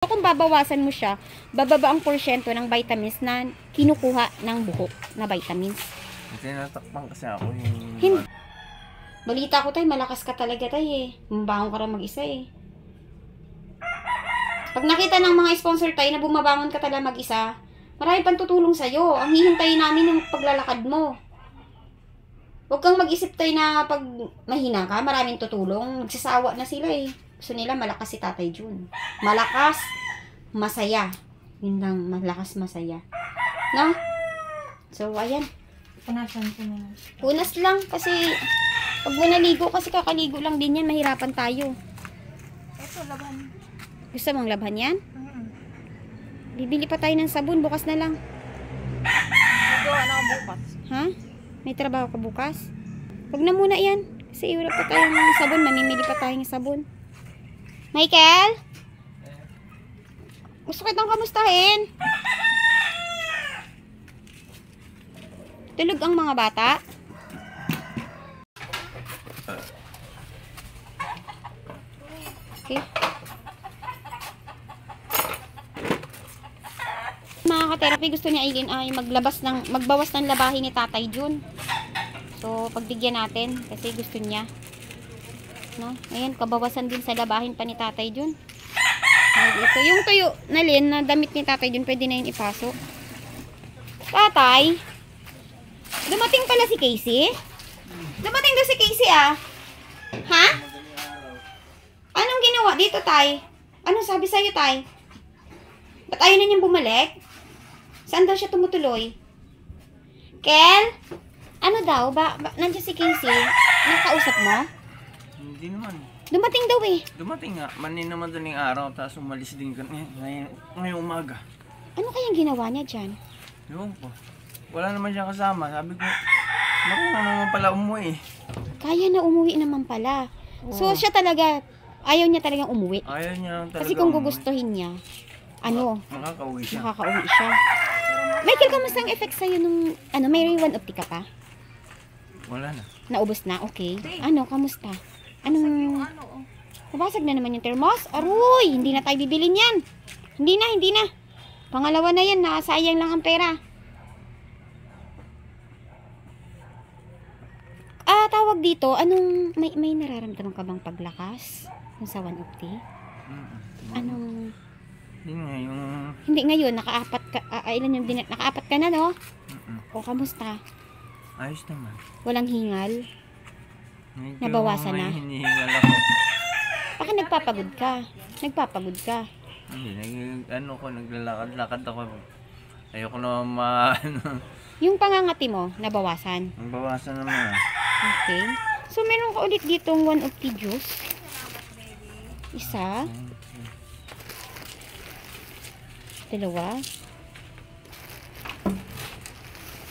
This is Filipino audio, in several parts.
Kung babawasan mo siya, bababa ang porsyento ng vitamins na kinukuha ng buhok na vitamins. Tinatakpan kasi ako yung... Hindi. Balita ko tayo, malakas ka talaga tayo eh. Bumabangon ka rin mag-isa eh. Pag nakita ng mga sponsor tayo na bumabangon ka talaga mag-isa, marami pang tutulong sa'yo. Ang hihintayin namin yung paglalakad mo. Huwag kang mag-isip tayo na pag mahina ka, maraming tutulong. Nagsasawa na sila eh. Gusto nila malakas si Tatay Jun. Malakas, masaya. Yun lang, malakas, masaya. No? So, ayan. Punasan ko na. Punas lang kasi pag mo naligo, kasi kakaligo lang din yan, mahirapan tayo. Ito, laban. Gusto mong labhan yan? Bibili pa tayo ng sabon, bukas na lang. Magawa na ako bukas. Ha? May trabaho ka bukas? Huwag na muna yan. Kasi wala pa tayong sabon, mamimili pa tayong sabon. Michael? Gusto kitang kamustahin. Tulog ang mga bata? Okay. Mga ka-therapy, gusto niya Aileen ay magbawas ng labahin ni Tatay Jun. So, pagbigyan natin kasi gusto niya. No? Ayan, kabawasan din sa labahin pa ni Tatay Jun. Ito, yung tuyo na lin na damit ni Tatay Jun, pwede na yun ipasok. Tatay, dumating pala si Casey? Dumating daw si Casey ah. Ha? Anong ginawa dito, Tay? Anong sabi sa'yo, Tay? Ba't ayaw na niyang bumalik? Saan daw siya tumutuloy? Kel? Ano daw? Nandiyan si Casey? Nakausap mo? Hindi naman. Dumating daw eh. Dumating nga. Manin naman daling araw. Tapos umalis din ka ngayong umaga. Ano kayang ginawa niya dyan? Ewan ko. Wala naman siya kasama. Sabi ko, marunong naman pala umuwi. Kaya na umuwi naman pala. So siya talaga, ayaw niya talagang umuwi. Ayaw niya lang talaga Kasi kung umuwi. gugustuhin niya, ano, Makakauwi siya. makakauwi siya. Michael, kamusta ang effect sa'yo nung, may Ray 1 Optica pa? Wala na. Naubos na? Okay. Ano, kamusta? Anong, nabasag na naman yung thermos? Aroy, hindi na tayo bibilin yan. Hindi na. Pangalawa na yan, nakasayang lang ang pera. Tawag dito, anong, may nararamdaman ka bang paglakas? Yung sa 1 Opti? Anong, Yun nga, yung... hindi ngayon, nakaapat ka, ilan yung nakaapat ka na, no? O, kamusta? Ayos naman. Walang hingal? Medyo Nabawasan na? may hinihingal ako. Baka nagpapagod ka. Hindi, naglalakad-lakad ako. Ayoko na Yung pangangati mo, nabawasan? Ang bawasan naman. Okay. So, meron ka ulit ditong 1 Opti juice. Isa. Dalawa.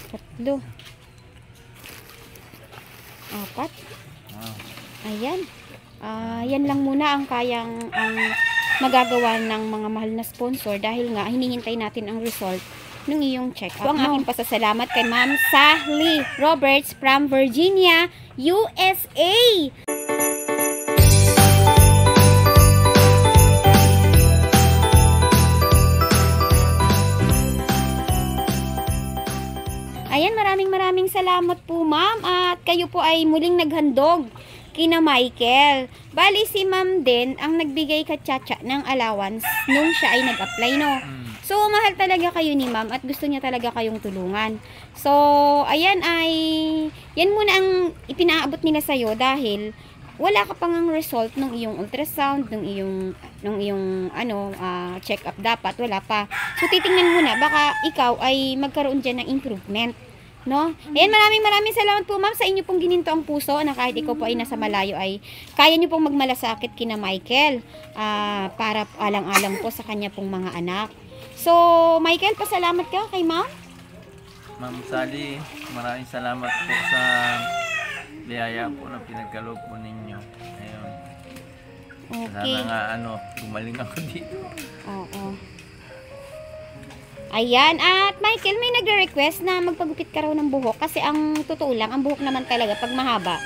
Tatlo. Apat. Ayan. Yan lang muna ang magagawa ng mga mahal na sponsor dahil nga hinihintay natin ang result ng iyong check-up. Ang aking pasasalamat kay Ma'am Sally Roberts from Virginia, USA. Ayan, maraming salamat po, Ma'am. At kayo po ay muling naghandog kina Michael. Bali, si Ma'am din ang nagbigay katsacha ng allowance nung siya ay nag-apply, no? So, mahal talaga kayo ni Ma'am at gusto niya talaga kayong tulungan. So, ayan yan muna ang ipinaabot nila sa'yo dahil wala ka pang ang result ng iyong ultrasound, ng iyong check-up dapat, wala pa. So, titingnan muna, baka ikaw ay magkaroon dyan ng improvement. No? Ayan, maraming salamat po, Ma'am, sa inyo pong gininto ang puso na kahit ikaw po ay nasa malayo ay kaya nyo pong magmalasakit kina Michael para alang-alang po sa kanya pong mga anak. So, Michael, pasalamat ka kay Ma'am. Ma'am Sally, maraming salamat po sa biyaya po na pinagkaloob po ninyo. Ayun. Okay. Sana nga gumaling ako dito. Oo. Ayan, at Michael, may nagre-request na magpagupit ka raw ng buhok kasi ang totoo lang, ang buhok naman talaga pag mahaba,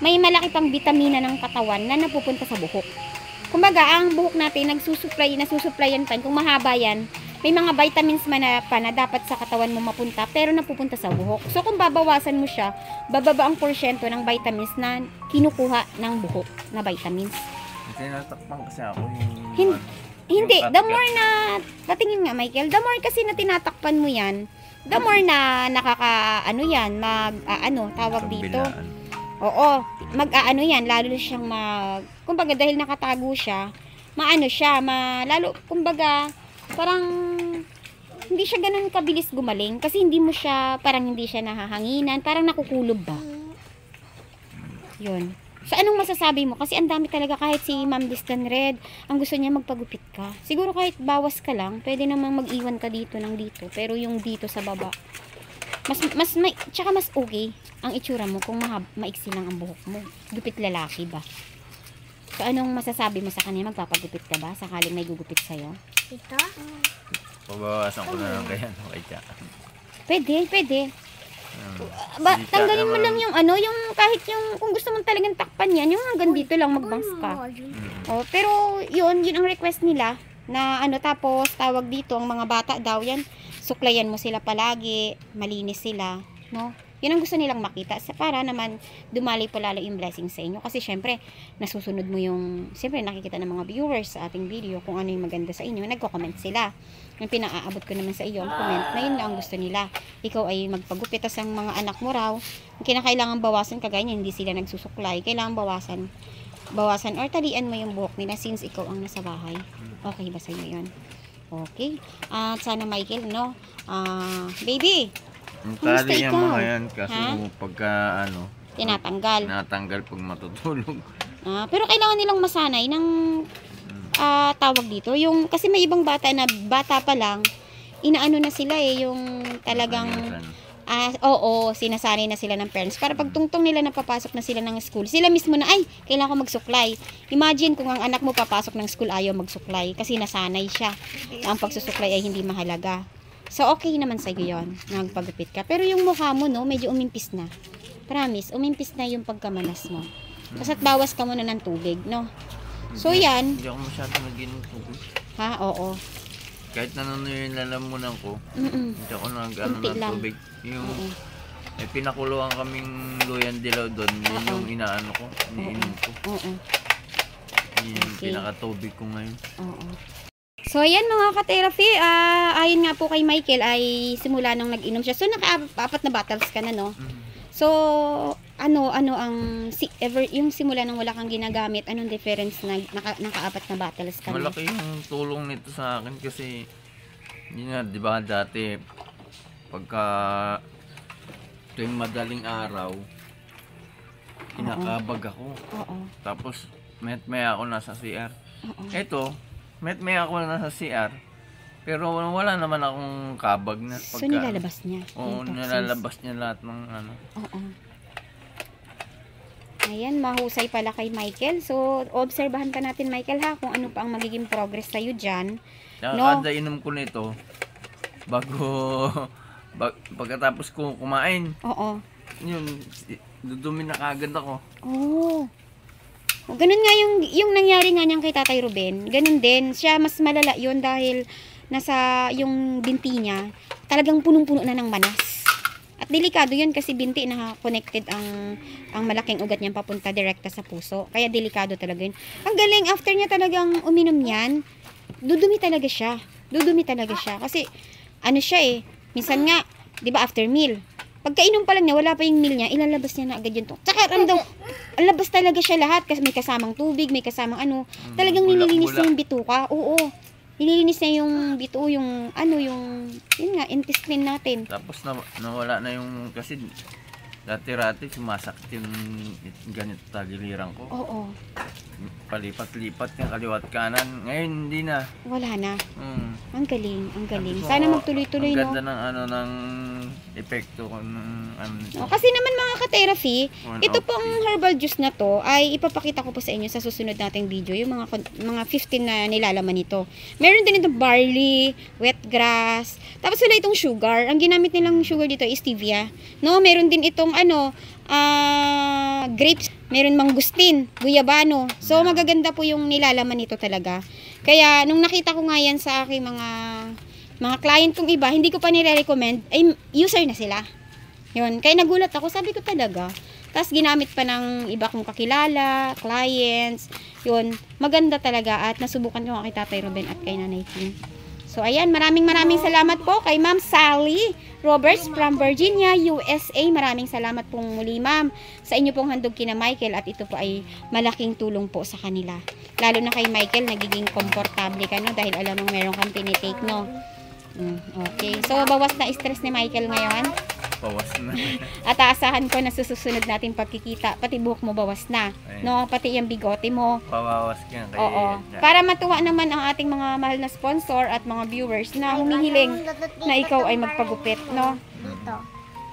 may malaki pang bitamina ng katawan na napupunta sa buhok. Kumbaga, ang buhok natin, nasusuplayan pa. Kung mahaba yan, may mga vitamins man na dapat sa katawan mo mapunta, pero napupunta sa buhok. So, kung babawasan mo siya, bababa ang porsyento ng vitamins na kinukuha ng buhok na vitamins. Tinatakpan kasi ako yung... Hindi, yung the more na, patingin nga Michael, the more kasi na tinatakpan mo yan, the more na tawag dito. kabilaan. Oo, yan, lalo siyang kumbaga dahil nakatago siya, lalo, kumbaga, parang, hindi siya ganun kabilis gumaling, kasi hindi siya nahahanginan, parang nakukulob ba? Yun. So, anong masasabi mo? Kasi ang dami talaga, kahit si Ma'am Distan Red, ang gusto niya magpagupit ka. Siguro kahit bawas ka lang, pwede namang mag-iwan ka dito ng dito, pero yung dito sa baba, tsaka mas okay ang itsura mo kung maiksi lang ang buhok mo. Gupit lalaki ba? So, anong masasabi mo sa kanya? Magpapagupit ka ba? Sakaling may gugupit sa'yo? Ito? Pabawasan ko na lang kaya kay Cha. Pwede. Si Cha Tanggalin mo naman, lang yung yung kahit yung, kung gusto mong talagang takpan yan, yung hanggang dito lang magbangs ka. Oh, pero yun ang request nila na tapos tawag dito ang mga bata daw yan, suklayan mo sila palagi, malinis sila, no? Yun ang gusto nilang makita para naman dumali pa lalo yung blessing sa inyo. Kasi syempre, nasusunod mo syempre nakikita ng mga viewers sa ating video kung ano yung maganda sa inyo. Nagko-comment sila. Yung pinaaabot ko naman sa iyo, ang comment na yun ang gusto nila. Ikaw ay magpagupit, tas ang mga anak mo raw, kinakailangan bawasan, kagaya niya, hindi sila nagsusuklay. Kailangan bawasan or talian mo yung buhok nila since ikaw ang nasa bahay. Okay ba sa inyo yun? Okay. At sana Michael, no? Baby, Ang Kamusta tali yung ikaw? mga yan, kaso Ha? pagka tinatanggal. pag matutulog. Pero kailangan nilang masanay ng tawag dito. Kasi may ibang bata na bata pa lang, inaano na sila yung talagang, sinasanay na sila ng parents. Para pag tungtong nila na papasok na sila ng school, sila mismo na, kailangan ko magsuklay. Imagine kung ang anak mo papasok ng school, ayaw magsuklay. Kasi nasanay siya. Ang pagsusuklay ay hindi mahalaga. So, okay naman sa'yo yun, nagpagupit ka. Pero yung mukha mo, no, medyo umimpis na. Promise, umimpis na yung pagkamanas mo. Basta't bawas ka muna ng tubig, no? So, yan. Hindi ako masyado nag-inom tubig. Ha, oo. Kahit nanonood yung lalamunan ko, Mm-mm. hindi ako nag-ano Kunti ng lang. tubig. Yung Oo. may pinakuluan kaming luyan dilaw doon, yun Oo. yung inaano ko, iniinom ko. Oo. Yun yung Okay. pinakatubig ko ngayon. Oo. So, ayan mga ka-therapy, ayon nga po kay Michael ay simula nung nag-inom siya. So, naka-apat na bottles ka na, no? So, ano yung simula nung wala kang ginagamit, anong difference na naka-apat na bottles ka na? Malaki yung tulong nito sa akin kasi yun nga, di ba dati pagka tuwing madaling araw kinakabag ako. Oo. Tapos met-maya ako nasa CR. Oo. Eto, met-maya ako nasa CR. Pero wala naman akong kabag na So, nilalabas niya. Oo, yung toxins. nilalabas niya lahat ng ano. Oo. Ayan, mahusay pala kay Michael. So, obserbahan ka natin, Michael, ha, kung ano pa ang magiging progress sa'yo dyan. Saka No. kada inom ko nito, pagkatapos ko kumain, Oo. yun, dudumi na kagad ako. Oo. Ganun nga yung nangyari nga niyang kay Tatay Ruben. Ganun din. Siya mas malala yun dahil nasa yung binti niya, talagang punong-puno na ng manas. At delikado yun kasi binti na connected ang malaking ugat niyan papunta direkta sa puso. Kaya delikado talaga yun. Ang galing, after niya talagang uminom yan, dudumi talaga siya. Kasi, ano siya minsan nga, di ba after meal, pagkainom pa lang niya, wala pa yung meal niya, ilalabas niya na agad yun. Tsaka, ramdam, alabas talaga siya lahat kasi may kasamang tubig, may kasamang talagang nililinis niya yung bituka. Oo. Nililinis niya yung bituo, yun nga, intestine natin. Tapos nawala na yung, kasi dati-rati sumasakit yung ganito tagiliran ko. Oo. Palipat-lipat yung kaliwat kanan. Ngayon hindi na. Wala na. Ang galing. So, Sana magtuloy-tuloy, ang no? ganda ng epekto ko nito. Kasi naman mga ka-therapy, One ito of pong herbal juice na to ay ipapakita ko po sa inyo sa susunod nating video, yung mga 15 na nilalaman nito. Meron din itong barley, wet grass, tapos wala itong sugar. Ang ginamit nilang sugar dito is stevia. No, meron din itong grapes. meron mangustin, guyabano. So, magaganda po yung nilalaman nito talaga. Kaya, nung nakita ko nga yan sa aking mga client kong iba, hindi ko pa nire-recommend, ay user na sila. Yun. Kaya nagulat ako, sabi ko talaga. Tapos, ginamit pa ng iba kong kakilala, clients. Yun. Maganda talaga at nasubukan ko kay Tatay Ruben at kay Nanay King. So, ayan, maraming salamat po kay Ma'am Sally Roberts from Virginia, USA. Maraming salamat pong muli, Ma'am, sa inyo pong handog kina Michael at ito po ay malaking tulong po sa kanila. Lalo na kay Michael, nagiging komportable ka, no? Dahil alam mong meron kang tinitake, no? Okay. So, bawas na stress ni Michael ngayon. Bawas na. At aasahan ko na susunod natin pagkikita, pati buhok mo bawas na. Ay. No, pati yung bigote mo. Pabawas ka kay Oo. Para matuwa naman ang ating mga mahal na sponsor at mga viewers na humihiling na ikaw ay magpagupit, no? Dito.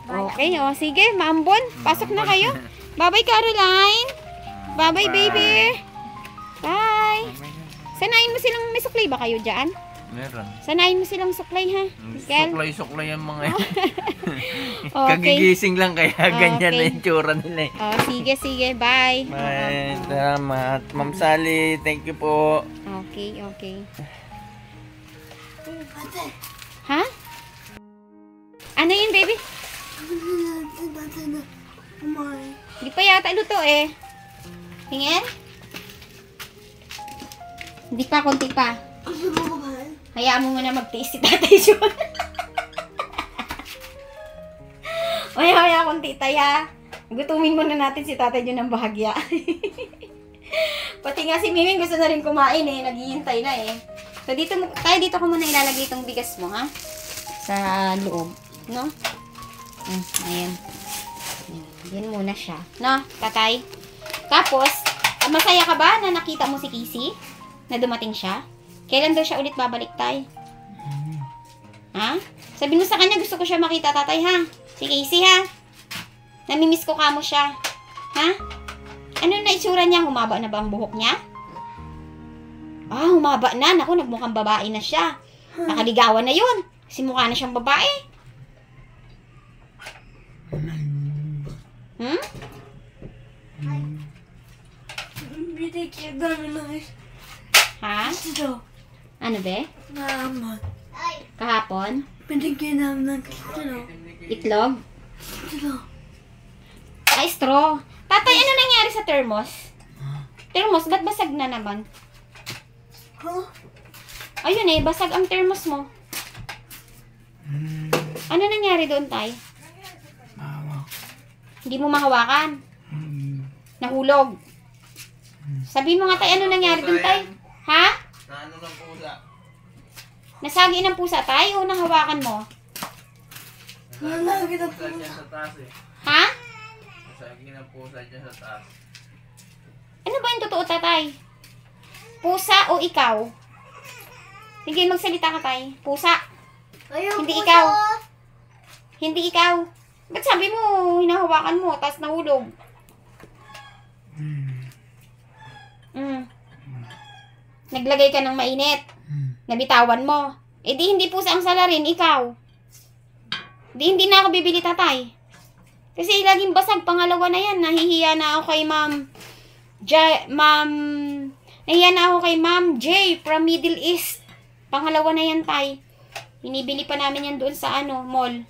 Okay, sige, maambon. Pasok na kayo. Bye-bye, Caroline. Bye-bye, baby. Bye. Sanayin mo silang may suklay ba kayo dyan? Meron. Sanayin mo silang suklay, ha? Kel? Suklay yung mga yan. Okay. Kagigising lang kaya ganyan Okay. na yung tsura nila eh. Sige. Bye. Bye. Salamat. Ma'am Sally, thank you po. Okay. Ha? Ano yun, baby? Hindi pa yata luto eh. Tingin? Hindi pa, konti pa. Hayaan mo muna magtiis si Tatay John. Maya, konti taya. Gutumin muna natin si Tatay John ng bahagya. Pati nga si Miming gusto na rin kumain eh. Naghihintay na eh. So dito ko muna ilalagay itong bigas mo, ha? Sa loob. No? Ayan. Yan muna siya. No, Tatay? Tapos, masaya ka ba na nakita mo si Casey? Na dumating siya? Kailan daw siya ulit babalik, Tay? Ha? Sabi mo sa kanya, gusto ko siya makita, Tatay, ha? Si Casey, ha? Namimiss ko kamo siya. Ha? Ano na itsura niya? Humaba na ba ang buhok niya? Humaba na. Naku, nagmukhang babae na siya. Nakaligawan na yun. Kasi mukha na siyang babae. Ha? Ano be? Kahapon? Itlog? Straw. Tatay, ano nangyari sa thermos? Thermos, ba't basag na naman? Ayun eh, basag ang thermos mo. Ano nangyari doon, Tay? Hindi mo mahawakan? Nahulog? Sabi mo nga, Tay, ano nangyari doon, Tay? Ha? Ano ng pusa? Nasagi ng pusa, Tay, o nahawakan mo? Nasagi ng pusa dyan sa taas eh. Ha? Nasagi ng pusa dyan sa taas. Ano ba yung totoo, Tatay? Pusa o ikaw? Sige, magsalita ka, Tay. Pusa. Hindi ikaw. Hindi ikaw. Ba't sabi mo, hinahawakan mo, tapos nahulog? Naglagay ka ng mainit. Nabitawan mo. Eh di hindi pusa ang salarin, ikaw. Di hindi na ako bibili, Tatay. Kasi laging basag, pangalawa na yan. Nahihiya na ako kay nahihiya na ako kay Ma'am J from Middle East. Pangalawa na yan, Tay. Binibili pa namin yan doon sa mall.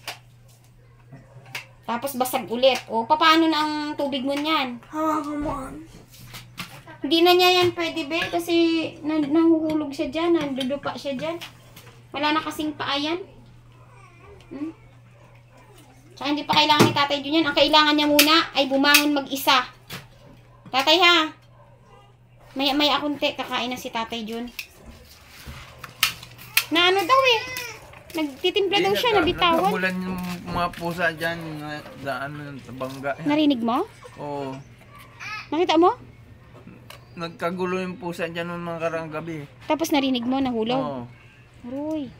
Tapos basag ulit. O, paano na ang tubig mo niyan? Hindi na niya yan pwede, be. Kasi nahuhulog siya dyan. Nandudupa siya dyan. Wala na kasing paa yan. Tsaka hindi pa kailangan ni Tatay Jun yan. Ang kailangan niya muna ay bumangon mag-isa. Tatay, ha? Maya kunti. Kakain na si Tatay Jun. Na ano daw eh. Nagtitimpla daw siya. Nabitawan. Nagkabulan yung mga pusa dyan. Daan sa bangga. Narinig mo? Oo. Nakita mo? Nagkagulo yung pusa dyan nung nakarang gabi. Tapos narinig mo, nahulog. Oo. Aroy.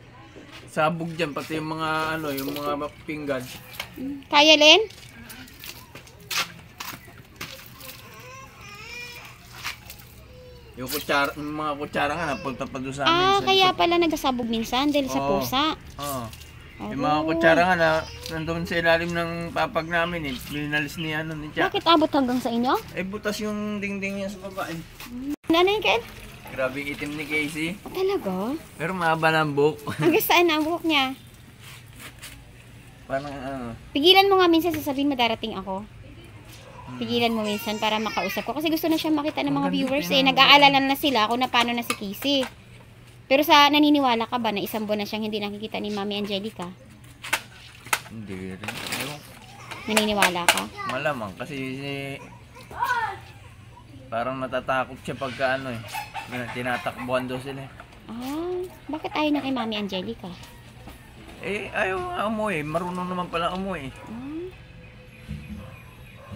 Sabog dyan, pati yung mga yung mga pinggan. Kaya, Len? Yung mga kutsara nga, napunta pa doon sa amin. Kaya pala nagkasabog minsan dahil sa Oo. pusa. Oo. Yung mga kutsara nga na nandun sa ilalim ng papag namin eh. Pinalis ni ano ni Jack. Bakit abot hanggang sa inyo? Eh butas yung dingding niya sa baba eh. Ano yun, Kel? Grabe itim ni Casey. Talaga? Pero mahaba ng buhok. Hanggang saan ang buhok niya? Parang ano. Pigilan mo nga minsan, sasabihin mo darating ako. Pigilan mo minsan para makausap ko. Kasi gusto na siya makita ng mga Maganda viewers din eh. ang- Nag-aalala na sila kung na paano na si Casey. Pero sa naniniwala ka ba na isang buwan na siyang hindi nakikita ni Mami Angelica? Hindi rin. Ewan. Naniniwala ka? Malamang kasi parang natatakot siya pagka ano eh. Tinatakbuhan daw sila eh. Ah, bakit ayaw na kay Mami Angelica? Eh, ayaw nga umuwi. Marunong naman pala umuwi. Ah,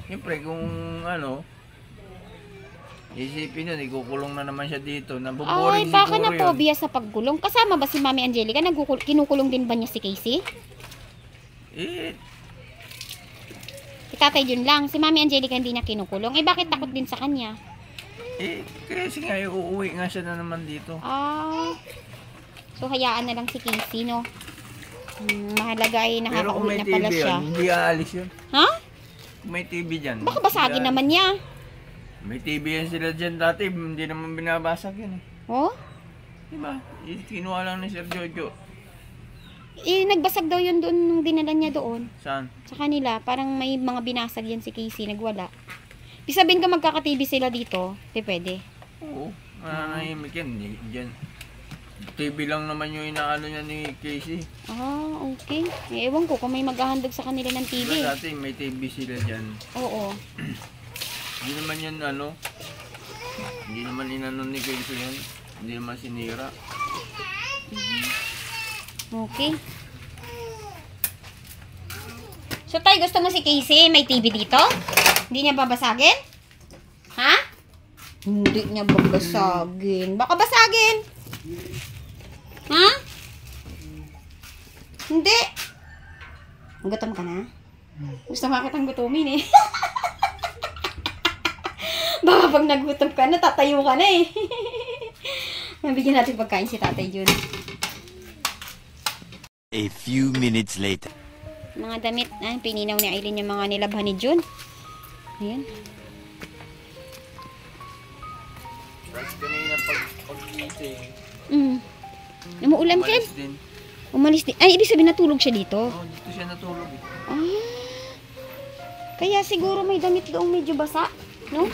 Siyempre, kung ano, isipin yun, ikukulong na naman siya dito. ay, Naboboring baka siguro na yun. phobia sa pagkulong. Kasama ba si Mami Angelica? Kinukulong din ba niya si Casey? Eh, Si Tatay Jun lang. Si Mami Angelica hindi niya kinukulong. Eh, bakit takot din sa kanya? kasi nga, uuwi nga siya na naman dito. Ah, so hayaan na lang si Casey, no? Mahalaga ay Pero kung nakakauwi may na TV pala siya. yan, hindi aalis yun. Ha? Kung may TV dyan. Baka basagin hindi naman niya. May TV yan sila dyan dati, hindi naman binabasag yun eh. Oh? Diba? Kinuha lang ni Sir Jojo. Eh, nagbasag daw yun doon nung dinala niya doon. Saan? Sa kanila, parang may mga binasag yan si Casey, nagwala. Ibig sabihin ka magkaka-TV sila dito, pwede. Oo. Mananahimik yan. Dyan. TV lang naman yung inaano niya ni Casey. Ah, okay. Eh, ewan ko kung may maghahandog sa kanila ng TV. Diba dati may TV sila dyan. Oo. Hindi naman yan ano. Hindi naman inano ni Casey yan. Hindi naman sinira. Okay. So, tay, gusto mo si Casey may TV dito? Hindi niya babasagin? Ha? Hindi niya babasagin. Baka basagin. Ha? Hindi. Gutom ka na? Gusto mo kitang gutumin eh. Baka pag nagutom ka na, tatayo ka na eh. Nabigyan natin pagkain si Tatay Jun. A few minutes later. Mga damit, pininaw ni Aileen yung mga nilabhan ni Jun. Ayan. Tapos kanina pag-gising. Umuulan, Ken? Umalis din. Umalis din. Ay, ibig sabihin natulog siya dito? Oh, dito siya natulog eh. Ah. Kaya siguro may damit doong medyo basa, no?